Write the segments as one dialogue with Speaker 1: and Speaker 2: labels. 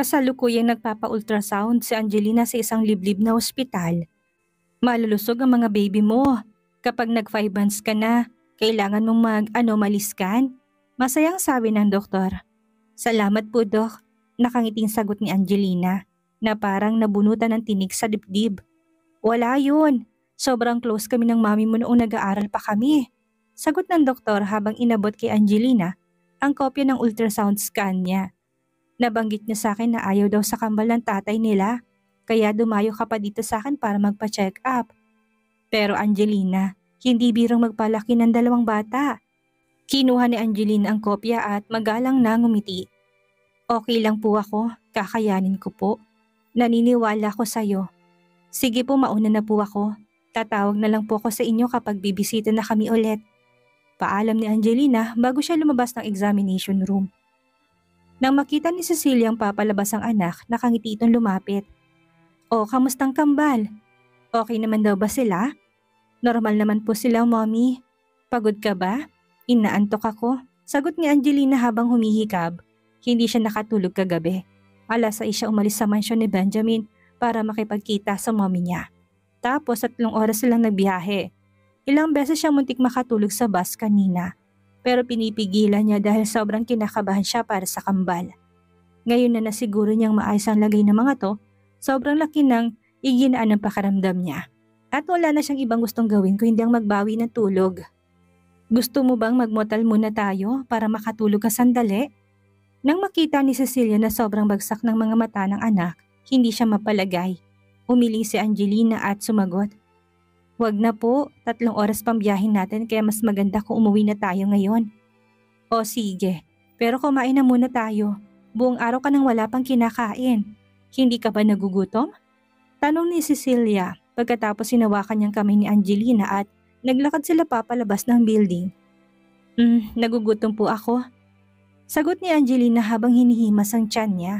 Speaker 1: Kasalukuyang nagpapa-ultrasound si Angelina sa isang liblib na ospital. Malulusog ang mga baby mo. Kapag nag 5 months ka na, kailangan mong mag-anomaly scan. Masayang sabi ng doktor. Salamat po, Dok. Nakangiting sagot ni Angelina na parang nabunutan ng tinig sa dibdib. Wala yun. Sobrang close kami ng mami mo noong nag-aaral pa kami. Sagot ng doktor habang inabot kay Angelina ang kopya ng ultrasound scan niya. Nabanggit niya sa akin na ayaw daw sa kambal ng tatay nila, kaya dumayo ka pa dito sa akin para magpa-check up. Pero Angelina, hindi birong magpalaki ng 2 bata. Kinuha ni Angelina ang kopya at magalang na ngumiti. Okay lang po ako, kakayanin ko po. Naniniwala ko sa'yo. Sige po, mauna na po ako. Tatawag na lang po ako sa inyo kapag bibisita na kami ulit. Paalam ni Angelina bago siya lumabas ng examination room. Nang makita ni Cecilia ang papalabas ang anak, nakangiti itong lumapit. O, kamustang kambal? Okay naman daw ba sila? Normal naman po sila, mommy. Pagod ka ba? Inaantok ako. Sagot ni Angelina habang humihikab. Hindi siya nakatulog kagabi. 6:00 siya umalis sa mansyon ni Benjamin para makipagkita sa mommy niya. Tapos 3 oras silang nagbiyahe. Ilang beses siya muntik makatulog sa bus kanina. Pero pinipigilan niya dahil sobrang kinakabahan siya para sa kambal. Ngayon na nasiguro niyang maayos ang lagay ng mga to, sobrang laki ng iginaan ng pakaramdam niya. At wala na siyang ibang gustong gawin kung hindi ang magbawi ng tulog. Gusto mo bang magmotel muna tayo para makatulog ka sandali? Nang makita ni Cecilia na sobrang bagsak ng mga mata ng anak, hindi siya mapalagay. Umiling si Angelina at sumagot. Wag na po, 3 oras pang biyahin natin kaya mas maganda kung umuwi na tayo ngayon. O sige, pero kumain na muna tayo. Buong araw ka nang wala pang kinakain. Hindi ka ba nagugutom? Tanong ni Cecilia pagkatapos hinawakan niyang kamay ni Angelina at naglakad sila papalabas ng building. Nagugutom po ako. Sagot ni Angelina habang hinihimas ang tiyan niya.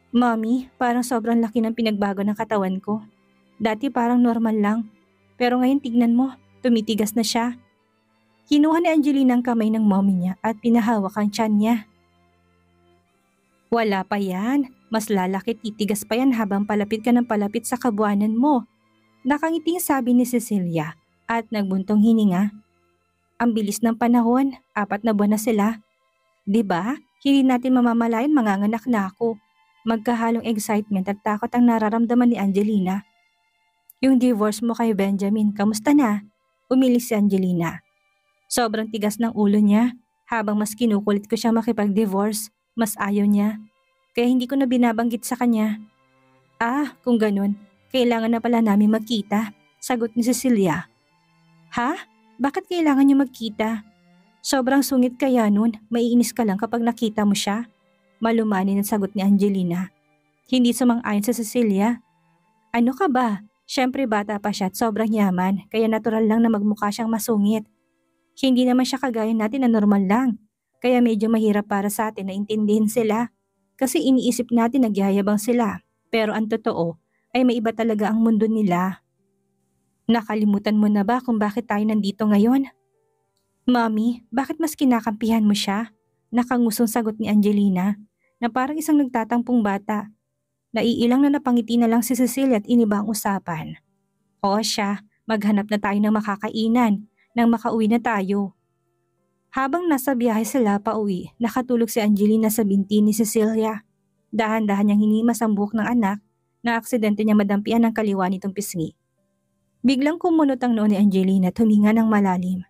Speaker 1: Mommy, parang sobrang laki ng pinagbago ng katawan ko. Dati parang normal lang. Pero ngayon tignan mo, tumitigas na siya. Kinuha ni Angelina ang kamay ng mommy niya at pinahawak ang tiyan niya. Wala pa yan, mas lalaki titigas pa yan habang palapit ka ng palapit sa kabuanan mo. Nakangiting sabi ni Cecilia at nagbuntong hininga. Ang bilis ng panahon, 4 na buwan na sila. 'Di ba? Hindi natin mamamalayan manganganak na ako. Magkahalong excitement at takot ang nararamdaman ni Angelina. Yung divorce mo kay Benjamin, kamusta na? Umiling si Angelina. Sobrang tigas ng ulo niya. Habang mas kinukulit ko siya makipag-divorce, mas ayaw niya. Kaya hindi ko na binabanggit sa kanya. Kung ganun, kailangan na pala namin magkita, sagot ni Cecilia. Ha? Bakit kailangan niyo magkita? Sobrang sungit kaya nun, maiinis ka lang kapag nakita mo siya. Malumanin ang sagot ni Angelina. Hindi sumang-ayon sa Cecilia. Ano ka ba? Siyempre bata pa siya at sobrang yaman, kaya natural lang na magmukha siyang masungit. Hindi naman siya kagaya natin na normal lang, kaya medyo mahirap para sa atin na intindihin sila. Kasi iniisip natin nagyayabang sila, pero ang totoo ay may iba talaga ang mundo nila. Nakalimutan mo na ba kung bakit tayo nandito ngayon? Mommy, bakit mas kinakampihan mo siya? Nakangusong sagot ni Angelina, na parang isang nagtatampong bata. Naiilang na napangiti na lang si Cecilia at iniba ang usapan. Oo siya, maghanap na tayo ng makakainan nang makauwi na tayo. Habang nasa biyahe sila pa uwi, nakatulog si Angelina sa binti ni Cecilia. Dahan-dahan niyang hinimas ang buhok ng anak na aksidente niya madampian ng kaliwa nitong pisngi. Biglang kumunot ang noo ni Angelina at huminga ng malalim.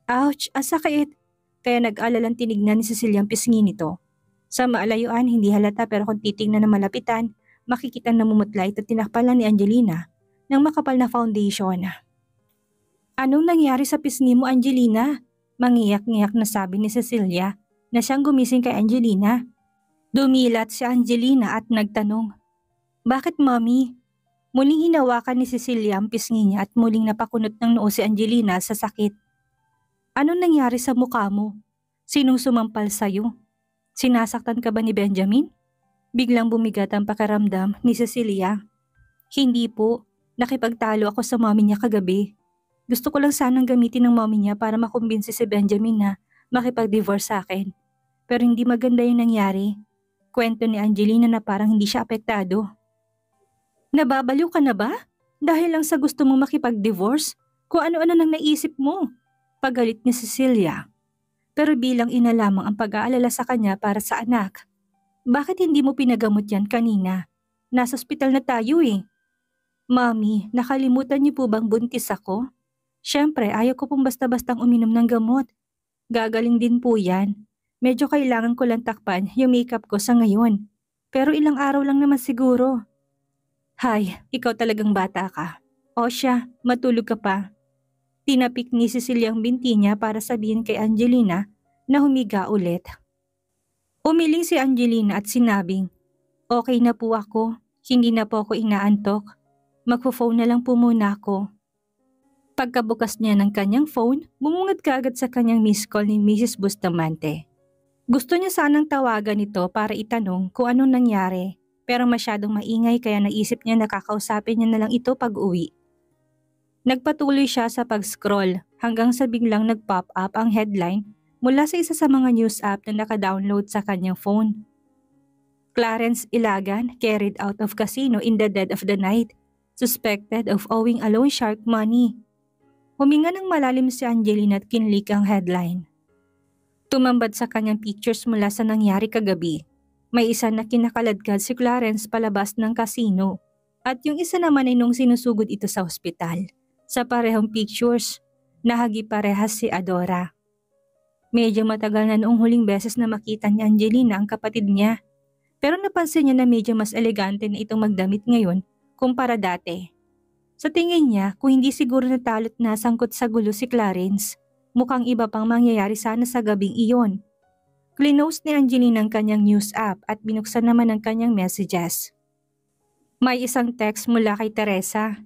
Speaker 1: Ouch, ang sakit! Kaya nag-alalang tinignan ni Cecilia ang pisngi nito. Sa maalayuan, hindi halata pero kung titignan na malapitan, makikita namumutla ito tinakpalan ni Angelina ng makapal na foundation. Anong nangyari sa pisngi mo, Angelina? Mangiyak-ngiyak na sabi ni Cecilia na siyang gumising kay Angelina. Dumilat si Angelina at nagtanong, Bakit mommy? Muling hinawakan ni Cecilia ang pisngi niya at muling napakunot ng noo si Angelina sa sakit. Anong nangyari sa mukha mo? Sinong sumampal sa'yo? Sinasaktan ka ba ni Benjamin? Biglang bumigat ang pakiramdam ni Cecilia. Hindi po, nakipagtalo ako sa mommy niya kagabi. Gusto ko lang sanang gamitin ng mommy niya para makumbinsi si Benjamin na makipag-divorce sa akin. Pero hindi maganda yung nangyari. Kwento ni Angelina na parang hindi siya apektado. Nababaliw ka na ba? Dahil lang sa gusto mong makipag-divorce? Kung ano-ano nang naisip mo. Pagalit ni Cecilia. Pero bilang ina lamang ang pag-aalala sa kanya para sa anak. Bakit hindi mo pinagamot yan kanina? Nasa ospital na tayo eh. Mami, nakalimutan niyo po bang buntis ako? Siyempre, ayaw ko pong basta-bastang uminom ng gamot. Gagaling din po yan. Medyo kailangan ko lang takpan yung makeup ko sa ngayon. Pero ilang araw lang naman siguro. Hay, ikaw talagang bata ka. O siya, matulog ka pa. Tinapik ni Cecilia ang binti niya para sabihin kay Angelina na humiga ulit. Umiling si Angelina at sinabing, okay na po ako, hindi na po ako inaantok. Magpo-phone na lang po muna ako. Pagkabukas niya ng kanyang phone, bumungad kaagad sa kanyang missed call ni Mrs. Bustamante. Gusto niya sanang tawagan ito para itanong kung anong nangyari, pero masyadong maingay kaya naisip niya na kakausapin niya na lang ito pag-uwi. Nagpatuloy siya sa pag-scroll hanggang sa biglang nag-pop up ang headline mula sa isa sa mga news app na naka-download sa kanyang phone. Clarence Ilagan carried out of casino in the dead of the night, suspected of owing a loan shark money. Huminga ng malalim si Angelina at kinlik ang headline. Tumambad sa kanyang pictures mula sa nangyari kagabi. May isa na kinakaladkad si Clarence palabas ng casino at yung isa naman ay nung sinusugod ito sa ospital. Sa parehong pictures, nahagi parehas si Adora. Medyo matagal na noong huling beses na makita ni Angelina ang kapatid niya. Pero napansin niya na medyo mas elegante na itong magdamit ngayon kumpara dati. Sa tingin niya, kung hindi siguro natalot na sangkot sa gulo si Clarence, mukhang iba pang mangyayari sana sa gabing iyon. Clinose ni Angelina ang kanyang news app at binuksan naman ang kanyang messages. May isang text mula kay Teresa.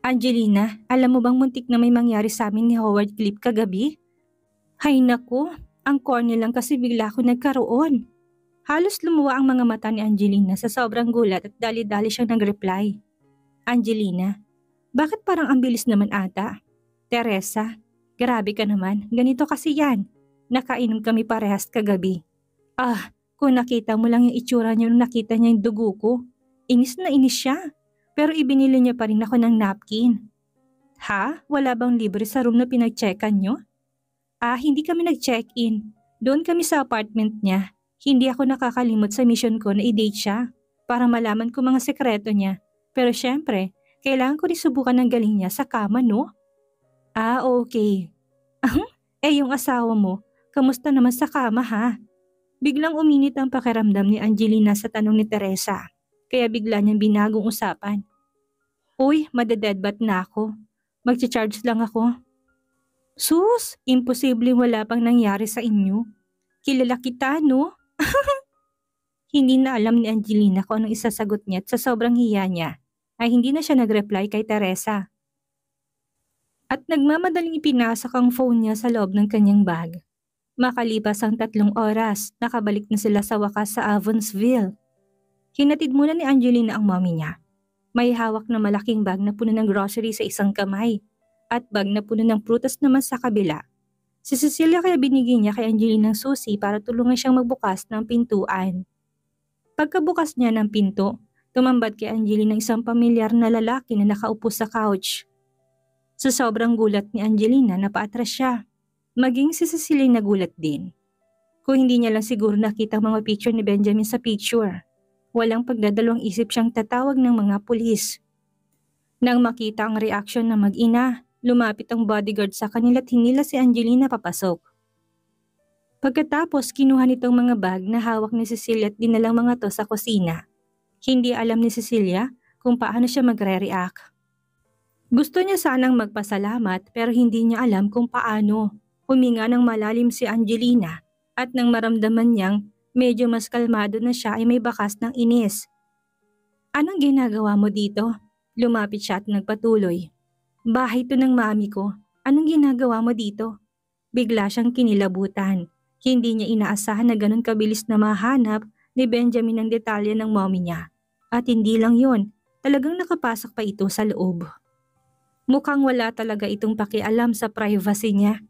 Speaker 1: Angelina, alam mo bang muntik na may mangyari sa amin ni Howard Cliff kagabi? Hay naku, ang corny lang kasi bigla ako nagkaroon. Halos lumuwa ang mga mata ni Angelina sa sobrang gulat at dali-dali siyang nag-reply. Angelina, bakit parang ang bilis naman ata? Teresa, grabe ka naman, ganito kasi yan. Nakainom kami parehas kagabi. Kung nakita mo lang yung itsura niya nung nakita niya yung dugo ko, inis na inis siya. Pero ibinili niya pa rin ako ng napkin. Ha? Wala bang libre sa room na pinag-checkan niyo? Hindi kami nag-check-in. Doon kami sa apartment niya. Hindi ako nakakalimot sa mission ko na i-date siya para malaman ko mga sekreto niya. Pero syempre, kailangan ko rin subukan ng galing niya sa kama, no? Okay. Yung asawa mo, kamusta naman sa kama ha? Biglang uminit ang pakiramdam ni Angelina sa tanong ni Teresa. Kaya bigla niyang binagong usapan. Uy, madededbat na ako. Magcha-charge lang ako. Sus, imposibleng wala pang nangyari sa inyo. Kilala kita, no? Hindi na alam ni Angelina kung anong isasagot niya at sa sobrang hiya niya ay hindi na siya nag-reply kay Teresa. At nagmamadaling ipinasok ang phone niya sa loob ng kanyang bag. Makalipas ang 3 oras, nakabalik na sila sa wakas sa Avonsville. Hinatid muna ni Angelina ang mommy niya. May hawak na malaking bag na puno ng grocery sa isang kamay at bag na puno ng prutas naman sa kabila. Si Cecilia kaya binigyan niya kay Angelina ng susi para tulungan siyang magbukas ng pintuan. Pagkabukas niya ng pinto, tumambad kay Angelina isang pamilyar na lalaki na nakaupo sa couch. Sa sobrang gulat ni Angelina, napaatras siya. Maging si Cecilia nagulat din. Kung hindi niya lang siguro nakita ang mga picture ni Benjamin sa picture. Walang pagdadalawang isip siyang tatawag ng mga pulis. Nang makita ang reaksyon ng mag-ina, lumapit ang bodyguard sa kanila at hinila si Angelina papasok. Pagkatapos kinuha nitong mga bag na hawak ni Cecilia at dinalang mga to sa kusina. Hindi alam ni Cecilia kung paano siya magre-react. Gusto niya sanang magpasalamat pero hindi niya alam kung paano. Huminga ng malalim si Angelina at nang maramdaman niyang medyo mas kalmado na siya ay may bakas ng inis. Anong ginagawa mo dito? Lumapit siya at nagpatuloy. Bahay to ng mami ko. Anong ginagawa mo dito? Bigla siyang kinilabutan. Hindi niya inaasahan na ganun kabilis na mahanap ni Benjamin ang detalye ng mommy niya. At hindi lang yon, talagang nakapasok pa ito sa loob. Mukhang wala talaga itong pakialam sa privacy niya.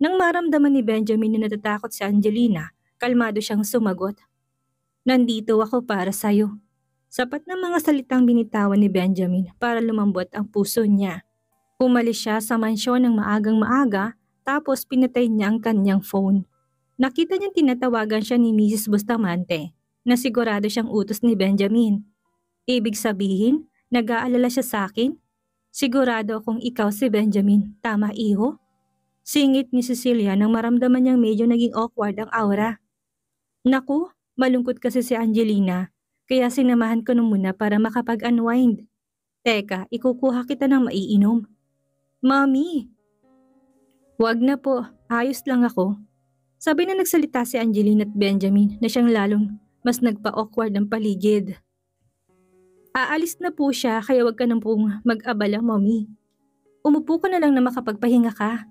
Speaker 1: Nang maramdaman ni Benjamin na natatakot si Angelina, kalmado siyang sumagot. Nandito ako para sa'yo. Sapat na mga salitang binitawan ni Benjamin para lumambot ang puso niya. Umalis siya sa mansyon ng maagang maaga tapos pinatay niya ang kanyang phone. Nakita niyang tinatawagan siya ni Mrs. Bustamante na sigurado siyang utos ni Benjamin. Ibig sabihin, nag-aalala siya sa akin? Sigurado akong ikaw si Benjamin, tama iho? Singit ni Cecilia nang maramdaman niyang medyo naging awkward ang aura. Naku, malungkot kasi si Angelina, kaya sinamahan ko na muna para makapag-unwind. Teka, ikukuha kita ng maiinom. Mommy! Wag na po, ayos lang ako. Sabi na nagsalita si Angelina at Benjamin na siyang lalong mas nagpa-awkward ng paligid. Aalis na po siya kaya wag ka nang pong mag-abala, mommy. Umupo ka na lang na makapagpahinga ka.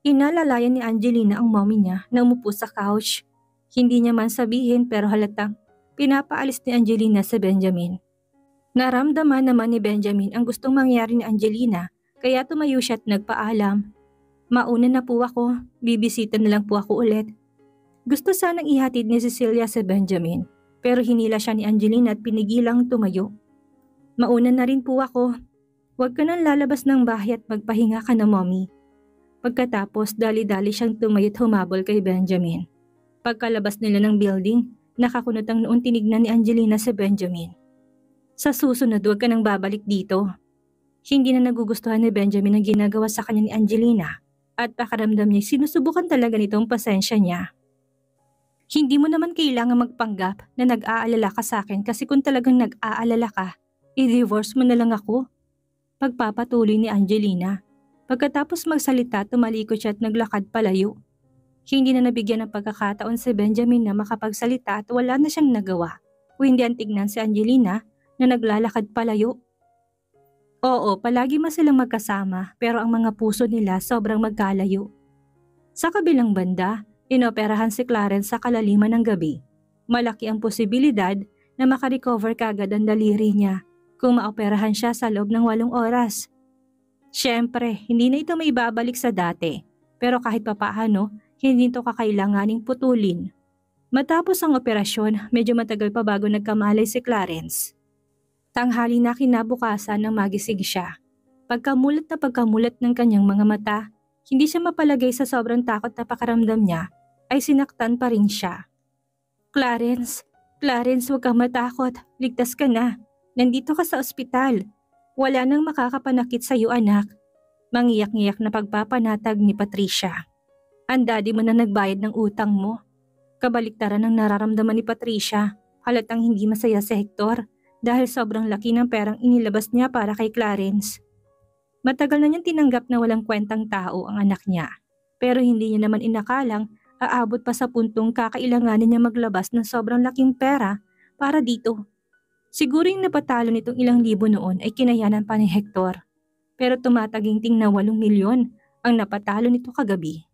Speaker 1: Inalalayan ni Angelina ang mommy niya na umupo sa couch. Hindi niya man sabihin pero halatang pinapaalis ni Angelina sa Benjamin. Naramdaman naman ni Benjamin ang gustong mangyari ni Angelina kaya tumayo siya at nagpaalam. Mauna na po ako, bibisita na lang po ako ulit. Gusto sanang ihatid ni Cecilia sa Benjamin pero hinila siya ni Angelina at pinigilang tumayo. Mauna na rin po ako. Huwag ka nang lalabas ng bahay at magpahinga ka na, mommy. Pagkatapos dali-dali siyang tumayo at humabol kay Benjamin. Pagkalabas nila ng building, nakakunot ang noon tinignan ni Angelina sa Benjamin. Sa susunod huwag ka nang babalik dito. Hindi na nagugustuhan ni Benjamin ang ginagawa sa kanya ni Angelina at pakaramdam niya sinusubukan talaga nitong pasensya niya. Hindi mo naman kailangan magpanggap na nag-aalala ka sa akin kasi kung talagang nag-aalala ka, i-divorce mo na lang ako. Pagpapatuloy ni Angelina. Pagkatapos magsalita, tumalikod siya at naglakad palayo. Hindi na nabigyan ng pagkakataon si Benjamin na makapagsalita at wala na siyang nagawa. Kung hindi ang tignan si Angelina na naglalakad palayo. Oo, palagi man silang magkasama pero ang mga puso nila sobrang magkalayo. Sa kabilang banda, inoperahan si Clarence sa kalaliman ng gabi. Malaki ang posibilidad na makarecover kagad ang daliri niya kung maoperahan siya sa loob ng 8 oras. Siyempre, hindi na ito maibabalik sa dati pero kahit papaano, hindi ito kakailanganing putulin. Matapos ang operasyon, medyo matagal pa bago nagkamalay si Clarence. Tanghali na kinabukasan nang magising siya. Pagkamulat ng kanyang mga mata, hindi siya mapalagay sa sobrang takot na pakaramdam niya, ay sinaktan pa rin siya. Clarence, huwag kang matakot, ligtas ka na. Nandito ka sa ospital. Wala nang makakapanakit sa iyo, anak. Mangiyak-ngiyak na pagpapanatag ni Patricia. Ang daddy mo na nagbayad ng utang mo. Kabaliktaran ang nararamdaman ni Patricia, halatang hindi masaya si Hector dahil sobrang laki ng perang inilabas niya para kay Clarence. Matagal na niyang tinanggap na walang kwentang tao ang anak niya, pero hindi niya naman inakalang aabot pa sa puntong kakailanganin niya maglabas ng sobrang laking pera para dito. Siguro yung napatalo nitong ilang libo noon ay kinayanan pa ni Hector, pero tumataginting na 8 milyon ang napatalo nito kagabi.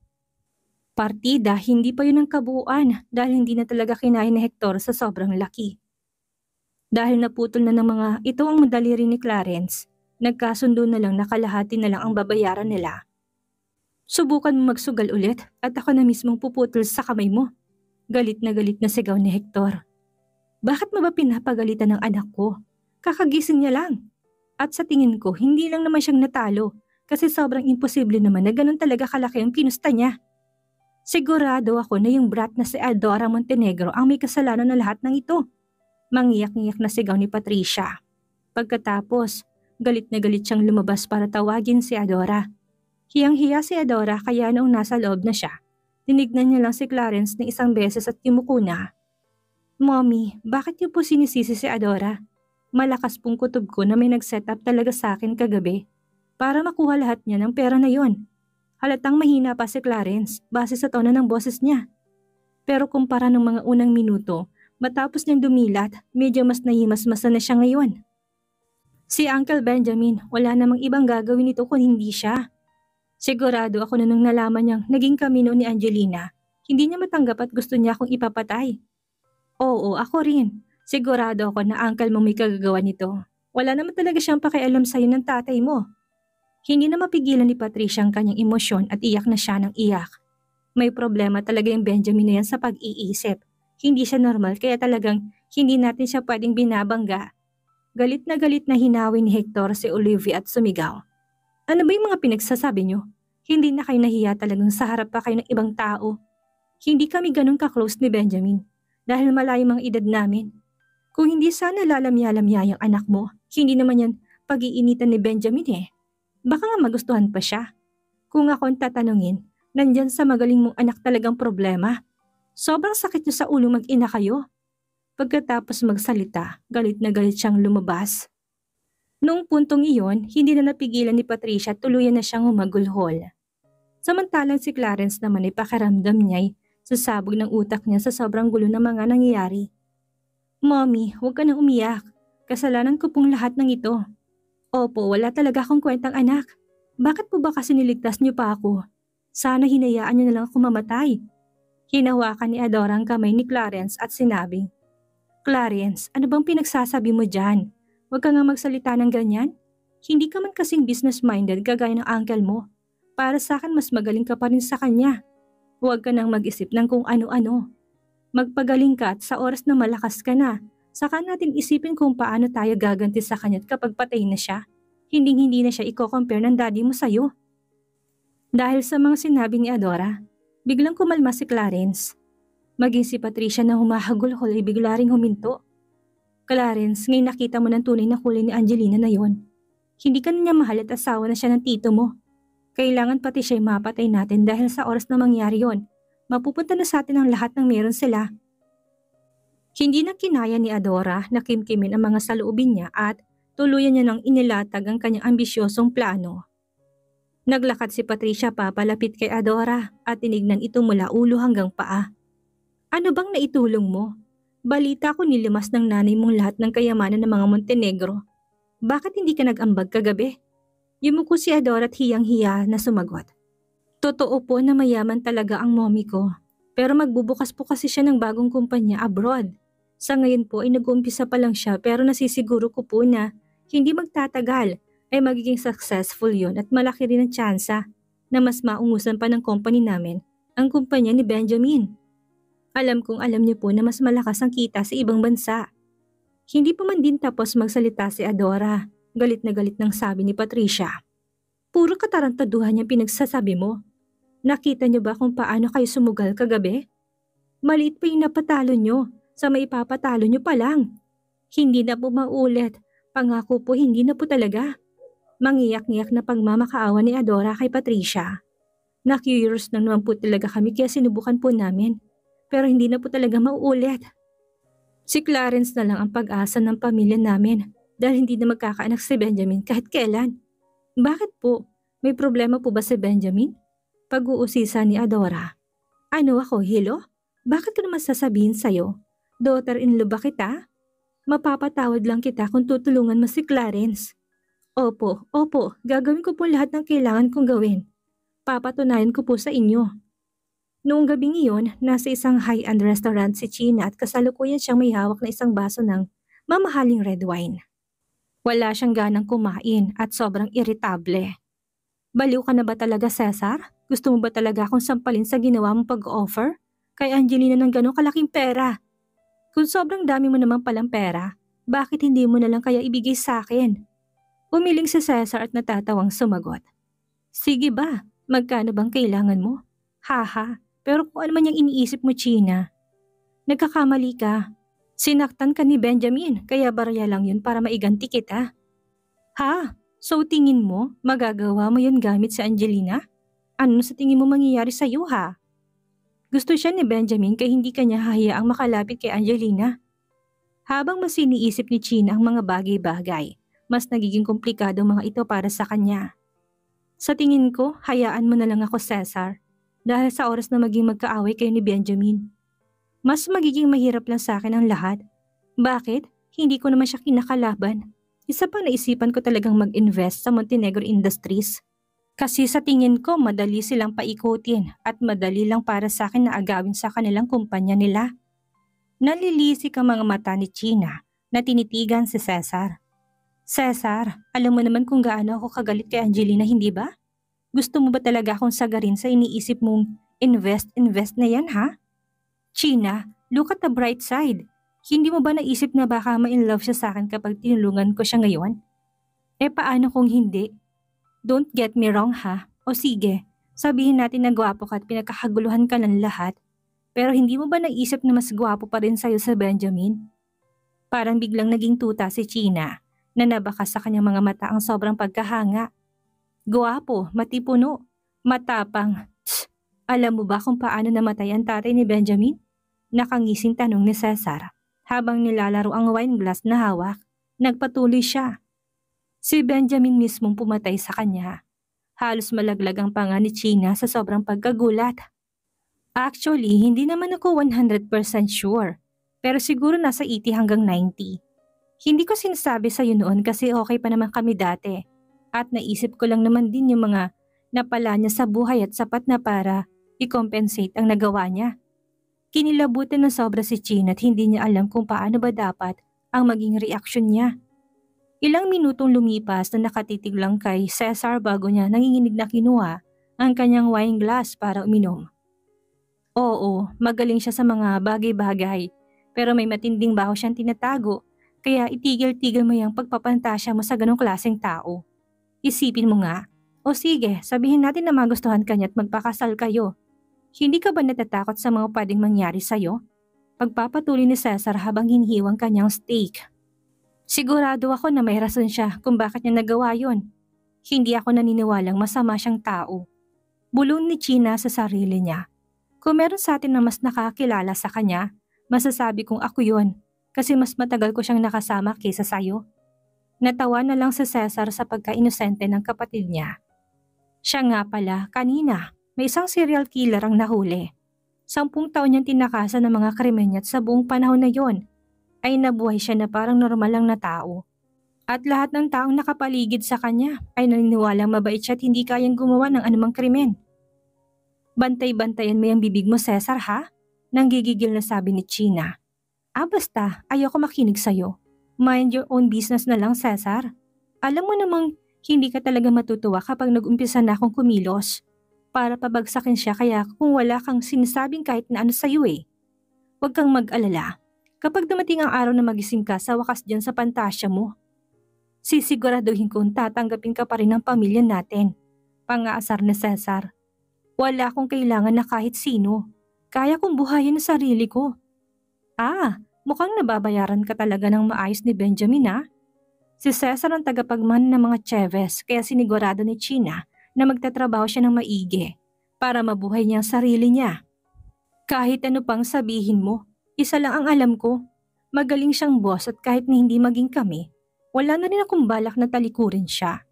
Speaker 1: Partida, hindi pa yun ang kabuuan dahil hindi na talaga kinaya ni Hector sa sobrang laki. Dahil naputol na ng mga ito ang daliri ni Clarence, nagkasundo na lang na kalahati na lang ang babayaran nila. Subukan mo magsugal ulit at ako na mismong puputol sa kamay mo. Galit na sigaw ni Hector. Bakit mo ba pinapagalitan ng anak ko? Kakagising niya lang. At sa tingin ko, hindi lang naman siyang natalo kasi sobrang imposible naman na ganun talaga kalaki ang pinusta niya. Sigurado ako na yung brat na si Adora Montenegro ang may kasalanan na lahat ng ito. Mangiyak-ngiyak na sigaw ni Patricia. Pagkatapos, galit na galit siyang lumabas para tawagin si Adora. Hiyang-hiya si Adora kaya noong nasa loob na siya, tinignan niya lang si Clarence na isang beses at yumuko na. Mommy, bakit niyo po sinisisi si Adora? Malakas pong kutob ko na may nag-set up talaga sa akin kagabi para makuha lahat niya ng pera na yon. Halatang mahina pa si Clarence base sa tono ng boses niya. Pero kumpara ng mga unang minuto, matapos niyang dumilat, medyo mas nahimasmasa na siya ngayon. Si Uncle Benjamin, wala namang ibang gagawin nito kung hindi siya. Sigurado ako na nung nalaman niyang naging kamino ni Angelina, hindi niya matanggap at gusto niya akong ipapatay. Oo, ako rin. Sigurado ako na uncle mo may kagagawa nito. Wala naman talaga siyang pakialam sa'yo ng tatay mo. Hindi na mapigilan ni Patricia ang kanyang emosyon at iyak na siya ng iyak. May problema talaga yung Benjamin na yan sa pag-iisip. Hindi siya normal kaya talagang hindi natin siya pwedeng binabangga. Galit na hinawi ni Hector si Olivia at sumigaw. Ano ba yung mga pinagsasabi niyo? Hindi na kayo nahiya talagang sa harap pa kayo ng ibang tao. Hindi kami ganun ka-close ni Benjamin dahil malayo mga edad namin. Kung hindi sana lalamya-lamya yung anak mo, hindi naman yan pag-iinitan ni Benjamin eh. Baka nga magustuhan pa siya. Kung ako ang tatanungin, nandyan sa magaling mong anak talagang problema. Sobrang sakit niyo sa ulo mag-ina kayo. Pagkatapos magsalita, galit na galit siyang lumabas. Noong puntong iyon, hindi na napigilan ni Patricia at tuluyan na siyang humagulhol. Samantalang si Clarence naman ay pakiramdam niya'y sasabog ng utak niya sa sobrang gulo ng mga nangyayari. Mommy, huwag ka nang umiyak. Kasalanan ko pong lahat ng ito. Opo, wala talaga akong kwentang anak. Bakit po ba kasi niligtas niyo pa ako? Sana hinayaan niyo na lang ako mamatay. Hinawakan ni Adora ang kamay ni Clarence at sinabi, Clarence, ano bang pinagsasabi mo dyan? Huwag ka nga magsalita ng ganyan. Hindi ka man kasing business-minded kagaya ng uncle mo. Para sa akin mas magaling ka pa rin sa kanya. Huwag ka nang mag-isip ng kung ano-ano. Magpagaling ka at sa oras na malakas ka na, saka natin isipin kung paano tayo gaganti sa kanya kapag patay na siya. Hindi na siya i-compare ng daddy mo sa'yo. Dahil sa mga sinabi ni Adora, biglang kumalma si Clarence. Maging si Patricia na humahagulhol ay bigla ring huminto. Clarence, ngayon nakita mo ng tunay na kulay ni Angelina na yon. Hindi ka na niya mahal at asawa na siya ng tito mo. Kailangan pati siya'y mapatay natin dahil sa oras na mangyari yon. Mapupunta na sa atin ang lahat ng meron sila. Hindi na kinaya ni Adora na kimkimin ang mga saloobin niya at tuluyan niya nang inilatag ang kanyang ambisyosong plano. Naglakad si Patricia papalapit kay Adora at tinignan ito mula ulo hanggang paa. Ano bang naitulong mo? Balita ko nilimas ng nanay mong lahat ng kayamanan ng mga Montenegro. Bakit hindi ka nag-ambag kagabi? Yumuko si Adora at hiyang-hiya na sumagot. Totoo po na mayaman talaga ang mommy ko. Pero magbubukas po kasi siya ng bagong kumpanya abroad. Sa ngayon po ay nag-uumpisa pa lang siya pero nasisiguro ko po na hindi magtatagal ay magiging successful yon at malaki rin ang tsansa na mas maungusan pa ng company namin ang kumpanya ni Benjamin. Alam kong alam niyo po na mas malakas ang kita sa ibang bansa. Hindi pa man din tapos magsalita si Adora. Galit na galit nang sabi ni Patricia. Puro katarantaduhan niyang pinagsasabi mo. Nakita niyo ba kung paano kayo sumugal kagabi? Maliit pa yung napatalo niyo sa maipapatalo niyo pa lang. Hindi na po maulit. Pangako po hindi na po talaga. Mangiyak-ngiyak na pagmamakaawa ni Adora kay Patricia. Na-curious na naman po talaga kami kaya sinubukan po namin. Pero hindi na po talaga mauulit. Si Clarence na lang ang pag-asa ng pamilya namin dahil hindi na magkakaanak si Benjamin kahit kailan. Bakit po? May problema po ba si Benjamin? Pag-uusisa ni Adora. Ano ako, Hilo? Bakit ko naman sasabihin sa'yo? Daughter-in-law ba kita? Mapapatawad lang kita kung tutulungan mo si Clarence. Opo, gagawin ko po lahat ng kailangan kong gawin. Papatunayan ko po sa inyo. Noong gabing iyon, nasa isang high-end restaurant si China at kasalukuyan siyang may hawak na isang baso ng mamahaling red wine. Wala siyang ganang kumain at sobrang iritable. Baliw ka na ba talaga, Cesar? Gusto mo ba talaga akong sampalin sa ginawa mong pag-offer? Kay Angelina ng ganong kalaking pera. Kung sobrang dami mo naman palang pera, bakit hindi mo na lang kaya ibigay sa akin? Umiling si Cesar at natatawang sumagot. Sige ba, magkano bang kailangan mo? Haha. Pero kung ano man yung iniisip mo, China, nagkakamali ka. Sinaktan ka ni Benjamin, kaya barya lang yun para maiganti kita. Ha? So tingin mo, magagawa mo yun gamit sa Angelina? Ano sa tingin mo mangyayari sa'yo ha? Gusto siya ni Benjamin kaya hindi kanya hahayaang makalapit kay Angelina. Habang mas iniisip ni China ang mga bagay-bagay, mas nagiging komplikado mga ito para sa kanya. Sa tingin ko, hayaan mo na lang ako, Cesar. Dahil sa oras na maging magkaaway kayo ni Benjamin. Mas magiging mahirap lang sa akin ang lahat. Bakit? Hindi ko naman siya kinakalaban. Isa pang naisipan ko talagang mag-invest sa Montenegro Industries. Kasi sa tingin ko madali silang paikutin at madali lang para sa akin na agawin sa kanilang kumpanya nila. Nalilisik ang mga mata ni China na tinitigan si Cesar. Cesar, alam mo naman kung gaano ako kagalit kay Angelina, hindi ba? Gusto mo ba talaga akong sagarin sa iniisip mong invest na yan ha? China, Look at the bright side. Hindi mo ba naisip na baka ma-inlove siya sa akin kapag tinulungan ko siya ngayon? Paano kung hindi? Don't get me wrong ha. O sige, sabihin natin na gwapo ka at pinagkakaguluhan ka ng lahat. Pero hindi mo ba naisip na mas gwapo pa rin sa'yo sa Benjamin? Parang biglang naging tuta si China na nabakas sa kanyang mga mata ang sobrang pagkahanga. Gwapo, matipuno, matapang. Tsk, alam mo ba kung paano namatay ang tatay ni Benjamin? Nakangising tanong ni Cesar habang nilalaro ang wine glass na hawak. Nagpatuloy siya. Si Benjamin mismong pumatay sa kanya. Halos malaglag ang panga ni China sa sobrang pagkagulat. Actually, hindi naman ako 100% sure. Pero siguro nasa 80 hanggang 90. Hindi ko sinasabi sa'yo noon kasi okay pa naman kami dati. At naisip ko lang naman din yung mga napala niya sa buhay at sapat na para i-compensate ang nagawa niya. Kinilabutan ng sobra si Chin at hindi niya alam kung paano ba dapat ang maging reaksyon niya. Ilang minutong lumipas na nakatitig lang kay Cesar bago niya nanginginig na kinuha ang kanyang wine glass para uminom. Oo, magaling siya sa mga bagay-bagay pero may matinding baho siyang tinatago kaya itigil-tigil mo yung pagpapantasya mo sa ganong klaseng tao. Isipin mo nga, o sige sabihin natin na magustuhan ka niya at magpakasal kayo. Hindi ka ba natatakot sa mga pwedeng mangyari sa'yo? Pagpapatuloy ni Cesar habang hinihiwang kanyang steak. Sigurado ako na may rason siya kung bakit niya nagawa yon. Hindi ako naniniwalang masama siyang tao. Bulong ni China sa sarili niya. Kung meron sa atin na mas nakakilala sa kanya, masasabi kong ako yon kasi mas matagal ko siyang nakasama kaysa sayo. Natawa na lang si Cesar sa pagka-inosente ng kapatid niya. Siya nga pala, kanina, may isang serial killer ang nahuli. 10 taon niyang tinakasan ng mga krimen niya at sa buong panahon na yon ay nabuhay siya na parang normal lang na tao. At lahat ng taong nakapaligid sa kanya ay naniniwalang mabait siya at hindi kayang gumawa ng anumang krimen. Bantay-bantayan mo yung bibig mo, Cesar, ha? Nanggigigil na sabi ni China. Basta, ayoko makinig sa'yo. Mind your own business na lang, Cesar. Alam mo namang hindi ka talaga matutuwa kapag nag-umpisa na akong kumilos. Para pabagsakin siya kaya kung wala kang sinasabing kahit na ano sa'yo eh. Huwag kang mag-alala. Kapag dumating ang araw na magising ka sa wakas dyan sa pantasya mo, sisiguraduhin kong tatanggapin ka pa rin ng pamilya natin. Pang-aasar ni Cesar. Wala akong kailangan na kahit sino. Kaya kong buhayin ang sarili ko. Mukhang nababayaran ka talaga ng maayos ni Benjamin ha? Si Cesar ang tagapagman ng mga Chavez kaya sinigurado ni China na magtatrabaho siya ng maigi para mabuhay niya ang sarili niya. Kahit ano pang sabihin mo, isa lang ang alam ko. Magaling siyang boss at kahit na hindi maging kami, wala na rin akong balak na talikurin siya.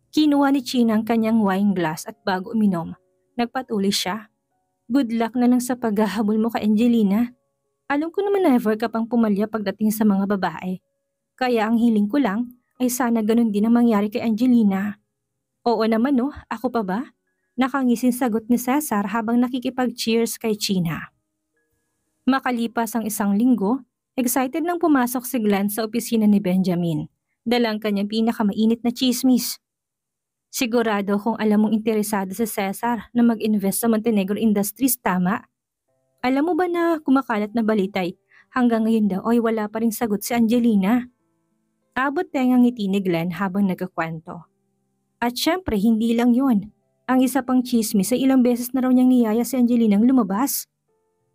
Speaker 1: Kinuha ni China ang kanyang wine glass at bago uminom, nagpatuloy siya. Good luck na lang sa paghahabol mo kay Angelina. Alam ko naman never ka pang pumalya pagdating sa mga babae. Kaya ang hiling ko lang ay sana ganun din ang mangyari kay Angelina. Oo naman no, ako pa ba? Nakangising sagot ni Cesar habang nakikipag-cheers kay China. Makalipas ang 1 linggo, excited nang pumasok si Glenn sa opisina ni Benjamin. Dalang kanyang pinakamainit na chismis. Sigurado kung alam mong interesado si Cesar na mag-invest sa Montenegro Industries, tama? Alam mo ba na kumakalat na balitay hanggang ngayon daw ay wala pa ring sagot si Angelina? Abot tengang ngiti ni Glenn habang nagkakwento. At syempre hindi lang yun. Ang isa pang chismis ay ilang beses na raw niyang niyaya si Angelinang lumabas.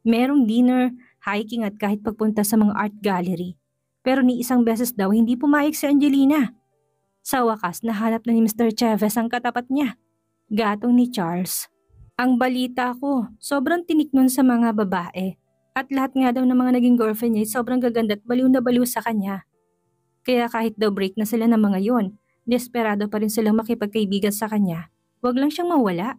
Speaker 1: Merong dinner, hiking at kahit pagpunta sa mga art gallery. Pero ni isang beses daw hindi pumayag si Angelina. Sa wakas nahanap na ni Mr. Chavez ang katapat niya. Gatong ni Charles. Ang balita ko, sobrang tinik nun sa mga babae. At lahat nga daw ng mga naging girlfriend niya ay sobrang gaganda at baliw na baliw sa kanya. Kaya kahit daw break na sila ng mga yon, desperado pa rin silang makipagkaibigan sa kanya. Huwag lang siyang mawala.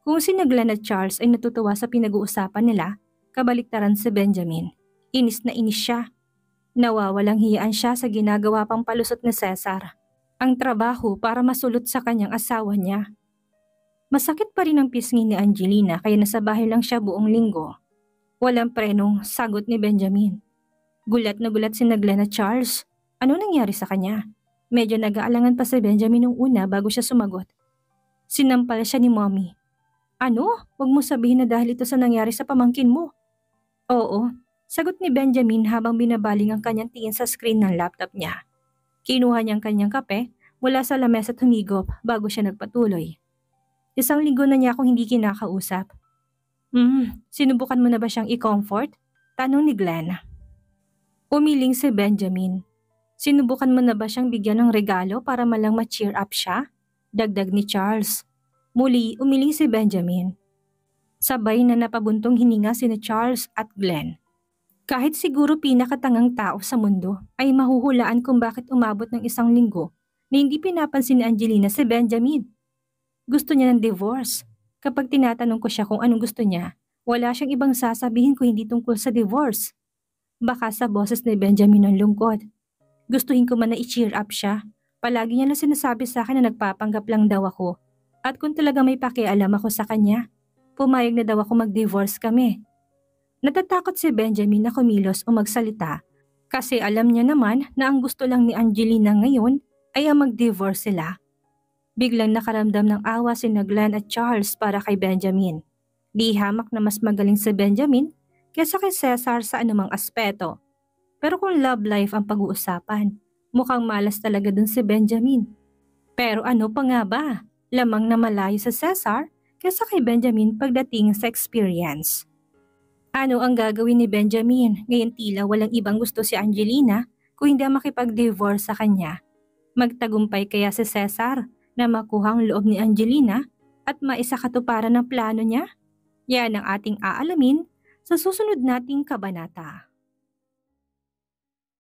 Speaker 1: Kung si Glenn at Charles ay natutuwa sa pinag-uusapan nila, kabaliktaran si Benjamin. Inis na inis siya. Nawawalang hiyaan siya sa ginagawa pang palusot ni Cesar. Ang trabaho para masulot sa kanyang asawa niya. Masakit pa rin ang pisngi ni Angelina kaya nasa bahay lang siya buong linggo. Walang prenong sagot ni Benjamin. Gulat na gulat si Glenn at Charles. Ano nangyari sa kanya? Medyo nag-aalangan pa si Benjamin nung una bago siya sumagot. Sinampal siya ni Mommy. Ano? Huwag mo sabihin na dahil ito sa nangyari sa pamangkin mo. Oo, sagot ni Benjamin habang binabaling ang kanyang tingin sa screen ng laptop niya. Kinuha niyang kanyang kape mula sa lamesa at humigop bago siya nagpatuloy. 1 linggo na niya akong hindi kinakausap. Sinubukan mo na ba siyang i-comfort? Tanong ni Glenn. Umiling si Benjamin. Sinubukan mo na ba siyang bigyan ng regalo para malang ma-cheer up siya? Dagdag ni Charles. Muli umiling si Benjamin. Sabay na napabuntong hininga sina Charles at Glenn. Kahit siguro pinakatangang tao sa mundo ay mahuhulaan kung bakit umabot ng 1 linggo na hindi pinapansin ni Angelina si Benjamin. Gusto niya ng divorce. Kapag tinatanong ko siya kung anong gusto niya, wala siyang ibang sasabihin kung hindi tungkol sa divorce. Baka sa boses ni Benjamin ang lungkot. Gustuhin ko man na i-cheer up siya. Palagi niya na sinasabi sa akin na nagpapanggap lang daw ako. At kung talaga may pakialam ako sa kanya, pumayag na daw ako mag-divorce kami. Natatakot si Benjamin na kumilos o magsalita kasi alam niya naman na ang gusto lang ni Angelina ngayon ay ang mag-divorce sila. Biglang nakaramdam ng awa sina Glenn at Charles para kay Benjamin. Di hamak na mas magaling si Benjamin kaysa kay Cesar sa anumang aspeto. Pero kung love life ang pag-uusapan, mukhang malas talaga dun si Benjamin. Pero ano pa nga ba? Lamang na malayo sa Cesar kaysa kay Benjamin pagdating sa experience. Ano ang gagawin ni Benjamin? Ngayon tila walang ibang gusto si Angelina kung hindi makipag-divorce sa kanya. Magtagumpay kaya si Cesar na makuha ang loob ni Angelina at maisakatuparan ng plano niya? Yan ang ating aalamin sa susunod nating kabanata.